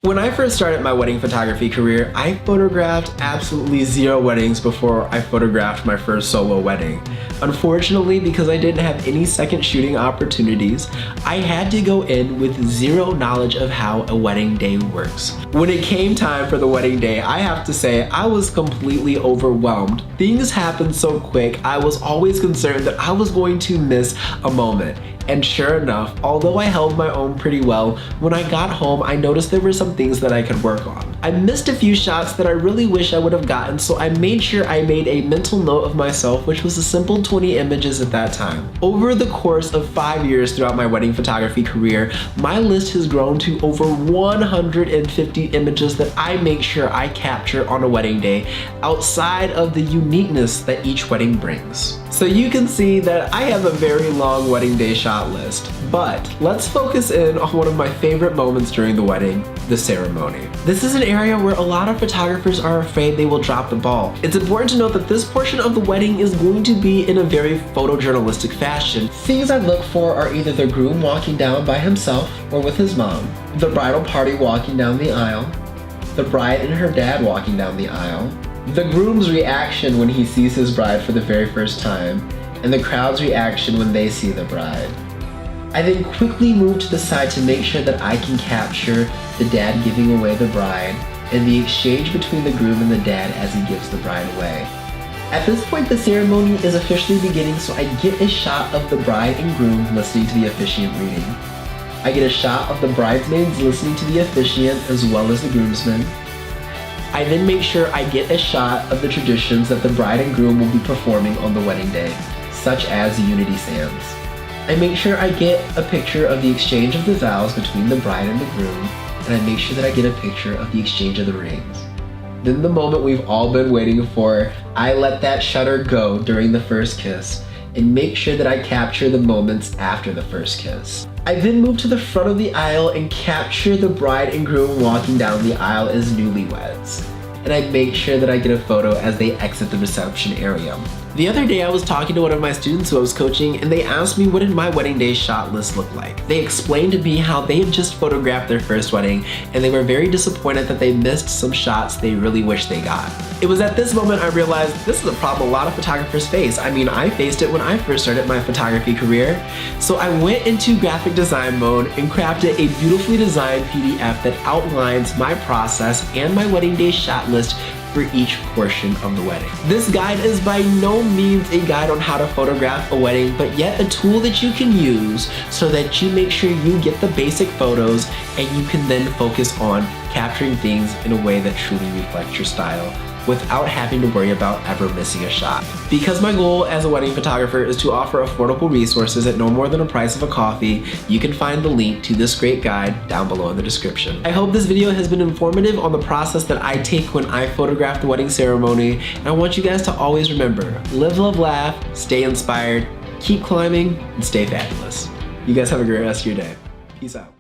When I first started my wedding photography career, I photographed absolutely 0 weddings before I photographed my first solo wedding. Unfortunately, because I didn't have any second shooting opportunities, I had to go in with 0 knowledge of how a wedding day works. When it came time for the wedding day, I have to say I was completely overwhelmed. Things happened so quick, I was always concerned that I was going to miss a moment. And sure enough, although I held my own pretty well, when I got home, I noticed there were some things that I could work on. I missed a few shots that I really wish I would have gotten, so I made sure I made a mental note of myself, which was a simple 20 images at that time. Over the course of 5 years throughout my wedding photography career, my list has grown to over 150 images that I make sure I capture on a wedding day, outside of the uniqueness that each wedding brings. So you can see that I have a very long wedding day shot list, but let's focus in on one of my favorite moments during the wedding, the ceremony. This is an area where a lot of photographers are afraid they will drop the ball. It's important to note that this portion of the wedding is going to be in a very photojournalistic fashion. Things I look for are either the groom walking down by himself or with his mom, the bridal party walking down the aisle, the bride and her dad walking down the aisle, the groom's reaction when he sees his bride for the very first time, and the crowd's reaction when they see the bride. I then quickly move to the side to make sure that I can capture the dad giving away the bride and the exchange between the groom and the dad as he gives the bride away. At this point, the ceremony is officially beginning, so I get a shot of the bride and groom listening to the officiant reading. I get a shot of the bridesmaids listening to the officiant as well as the groomsmen. I then make sure I get a shot of the traditions that the bride and groom will be performing on the wedding day, such as the unity sands. I make sure I get a picture of the exchange of the vows between the bride and the groom, and I make sure that I get a picture of the exchange of the rings. Then the moment we've all been waiting for, I let that shutter go during the first kiss, and make sure that I capture the moments after the first kiss. I then move to the front of the aisle and capture the bride and groom walking down the aisle as newlyweds. And I make sure that I get a photo as they exit the reception area. The other day I was talking to one of my students who I was coaching, and they asked me what did my wedding day shot list look like. They explained to me how they had just photographed their first wedding, and they were very disappointed that they missed some shots they really wish they got. It was at this moment I realized this is a problem a lot of photographers face. I mean, I faced it when I first started my photography career. So I went into graphic design mode and crafted a beautifully designed PDF that outlines my process and my wedding day shot list for each portion of the wedding. This guide is by no means a guide on how to photograph a wedding, but yet a tool that you can use so that you make sure you get the basic photos and you can then focus on capturing things in a way that truly reflects your style without having to worry about ever missing a shot. Because my goal as a wedding photographer is to offer affordable resources at no more than the price of a coffee, you can find the link to this great guide down below in the description. I hope this video has been informative on the process that I take when I photograph the wedding ceremony, and I want you guys to always remember, live, love, laugh, stay inspired, keep climbing, and stay fabulous. You guys have a great rest of your day. Peace out.